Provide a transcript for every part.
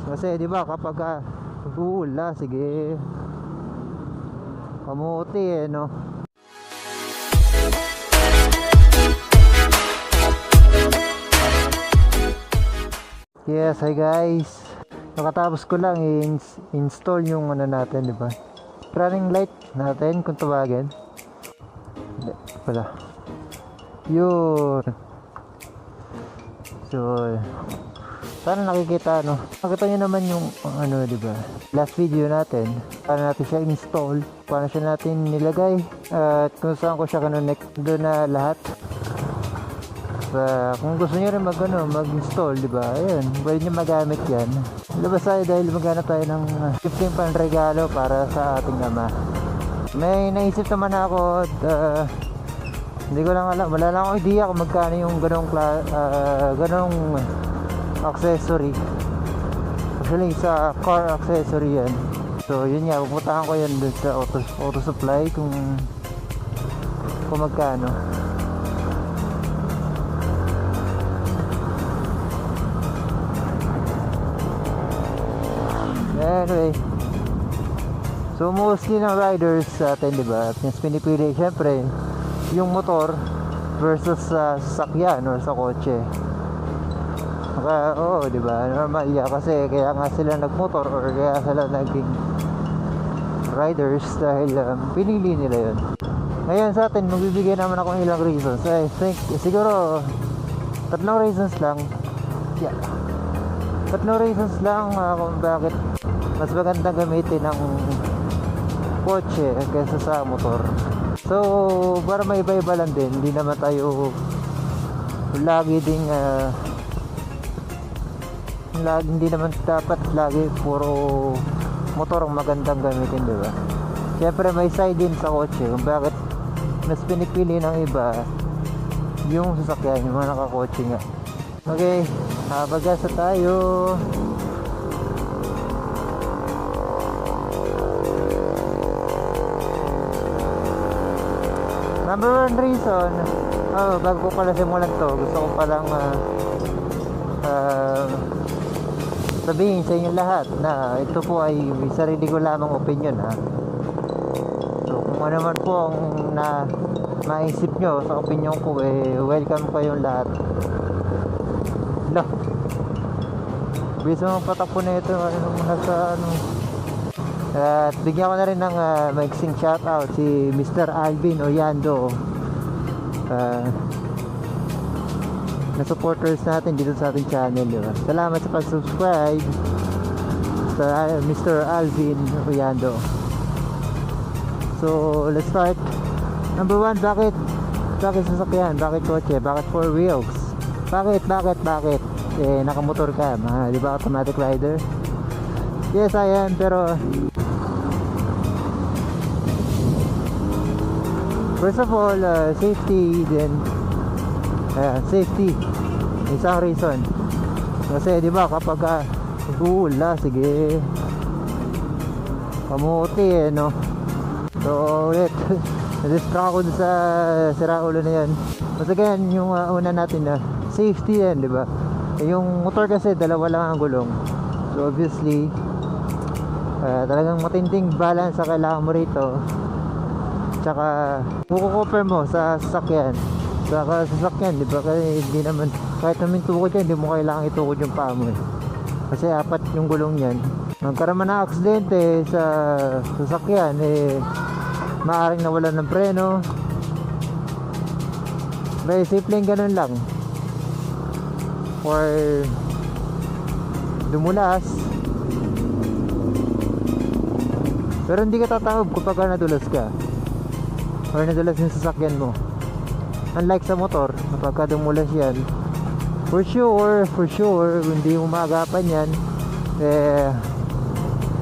Kasi di ba kapag nag-uula, sige, kamuti no. Yes, hi guys. Nakatapos ko lang install yung ano natin, di ba? Running light natin kung tawagin. Hindi pala. Yun. So, sana nakikita no. Nakita niyo naman yung ano, di ba? Last video natin. Paano natin siya install? Paano siya natin nilagay? At kung saan ko siya connect doon na lahat. Kung gusto niyo rin mag-install, di ba? Ayun, pwede niyo magamit 'yan. Labas tayo dahil maghanap tayo ng gifting panregalo para sa ating ama. May naisip naman ako, hindi ko lang alam, wala lang akong idea kung magkano yung ganong accessory. Actually, sa car accessory yan. So, yun nga, pupuntahan ko yan dun sa auto supply kung magkano. Anyway, so mostly ng riders sa atin, diba, yung pinipili syempre yung motor versus sa sasakyan or sa kotse. Oo, diba, normal yan kasi kaya nga sila nagmotor or kaya sila naging riders dahil pinili nila yun. Ngayon sa atin, magbibigay naman ako ng ilang reasons. I think siguro 3 reasons lang. Yeah, 3 reasons lang kung bakit mas magandang gamitin ng kotse kaysa sa motor. So, para may iba-iba lang din, hindi naman tayo lagi ding hindi naman dapat lagi puro motor ang magandang gamitin, di ba? Siyempre may side din sa kotse kung bakit mas pinipili ng iba yung sasakyan, yung mga nakakotse nga. Okay, bagasa tayo. Number 1 reason, bago ko pala simulan to, gusto ko palang sabihin sa inyo lahat na ito po ay sarili ko lamang opinion, ha. So kung ano man po ang maisip nyo sa opinion ko, welcome kayong lahat. Bisa mong patakbo na ito nasa at bigyan ko na rin ng maiksing shoutout si Mr. Alvin Oyando, na supporters natin dito sa ating channel, diba? Salamat sa pag-subscribe sa Mr. Alvin Oyando. So let's start. Number 1, bakit sasakyan? Bakit kotse? Bakit 4 wheels? Bakit? Nakamotor ka, di ba, automatic rider? Yes, I am, pero first of all, safety din. Safety, isang reason. Kasi di ba kapag nag-uula, sige, kamuti no. So ulit, na-distract ako sa siraulo na yan. Mas again, yung una natin na safety yan, di ba? Yung motor kasi dalawa lang ang gulong. So obviously talagang matinding balance sa kailangan mo rito. Tsaka kukukoper mo sa sasakyan, di ba? Kasi hindi naman, kahit namin tukod yan, hindi mo kailangan itukod yung paa mo, kasi 4 yung gulong yan. Nagkaroon na aksidente sa sasakyan, maaaring nawalan ng preno. May simpleng ganun lang, or dumulas. Pero hindi ka tatawag kapag nadulas ka or nadulas yung sasakyan mo. Unlike sa motor, kapag dumulas yan, for sure, hindi mo maagapan yan,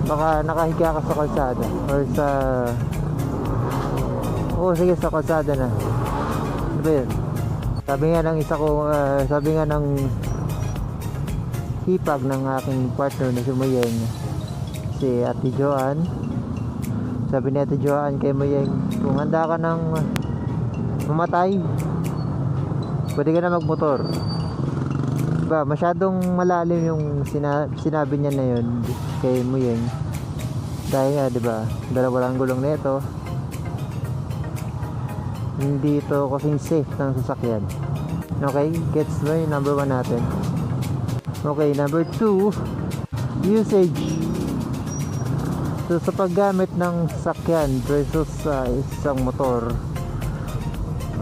baka nakahiga ka sa kalsada or sa sa kalsada na. Ano ba yun? Sabi nga ng hipag ng aking partner na si Mayeng, si Ate Joanne. Sabi ni Ate Joanne kay Mayeng, kung handa ka ng mamatay, pwede ka na magmotor. Diba, masyadong malalim yung sinabi niya na yun kay Muyeng. Dahil nga, diba, dalawa lang gulong nito. Hindi ito kasing safe ng sasakyan. Okay, gets mo yung number 1 natin. Okay, number 2, usage. So sa paggamit ng sasakyan versus isang motor,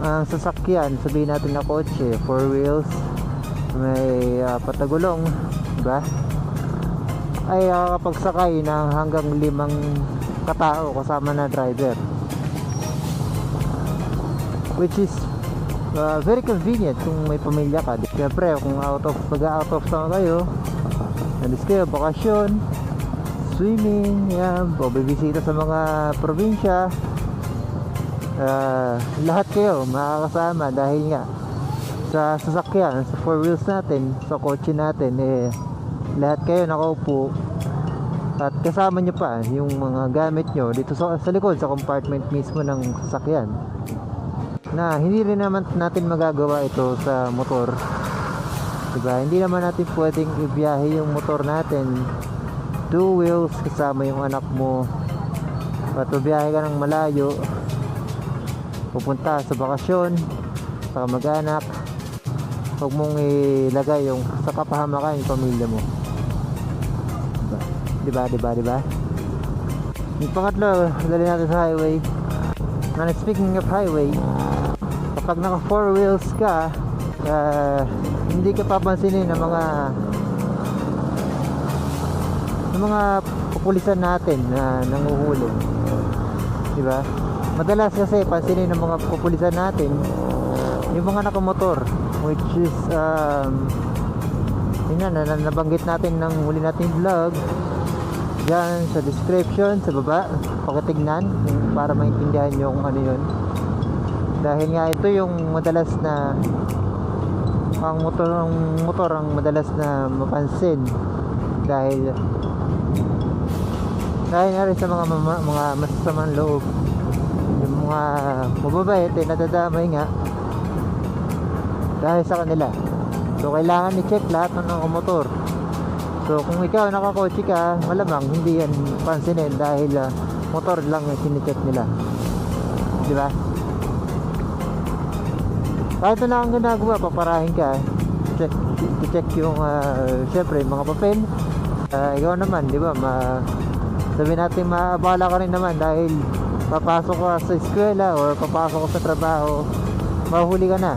ang sasakyan, sabihin natin na kotse, 4 wheels, may patagulong, diba? Ay kapagsakay ng hanggang 5 katao kasama na driver, which is very convenient kung may pamilya ka. Siyempre kung out of town kayo, nandis kayo, bakasyon, swimming, yan, o bibisita sa mga probinsya, lahat kayo makakasama dahil nga sa sasakyan, sa 4 wheels natin, sa kotse natin, lahat kayo nakaupo at kasama nyo pa yung mga gamit nyo dito sa likod, sa compartment mismo ng sasakyan, na hindi rin naman natin magagawa ito sa motor, diba? Hindi naman natin pwedeng ibiyahe yung motor natin 2 wheels kasama yung anak mo at biyahe ka ng malayo, pupunta sa bakasyon sa kamag-anak. Huwag mong ilagay yung sa kapahamakan yung pamilya mo, diba? Yung pangatlo, dali natin sa highway. And speaking of highway, kapag naka 4 wheels ka, hindi ka papansinin ng mga pupulisan natin na nanguhuli, diba? Madalas kasi pansinin ng mga pupulisan natin yung mga nakamotor, which is yun na nabanggit natin ng huli nating vlog dyan sa description sa baba, pakitignan para maintindihan nyo kung ano yun. Dahil nga ito yung madalas na ang motor ang madalas na mapansin dahil na rin sa mga masasamang loob, yung mga mababait nadadamay nga dahil sa kanila. So kailangan i-check lahat ng motor. So kung ikaw nakakotse ka, malamang hindi yan pansinin dahil motor lang yung sinicheck nila, diba? Kahit na lang ang ginagawa, paparahin ka, check yung syempre mga papel. Ikaw naman, diba, sabihin natin maabala ka rin naman dahil papasok ka sa eskwela or papasok ka sa trabaho, mahuli ka na.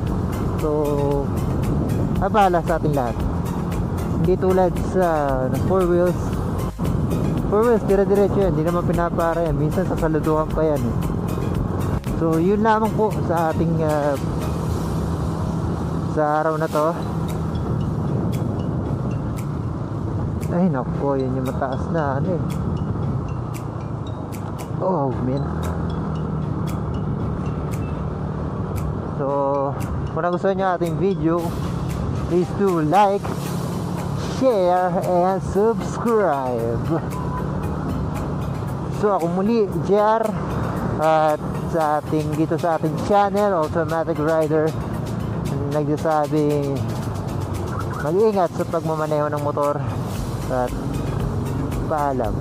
So abala sa ating lahat. Hindi tulad sa 4 wheels, dire-diretso yan, hindi naman pinapara yan, minsan sasaluduhan pa yan. So yun lamang po sa ating sa araw na to. Ay nako, yun yung mataas na ano eh. Oh man. So kung nagustuhan nyo ating video, please do like, share, and subscribe. So ako muli, JR, at dito sa ating channel, Automatic Rider, nagsasabing mag-ingat sa pagmamaneho ng motor at paalam.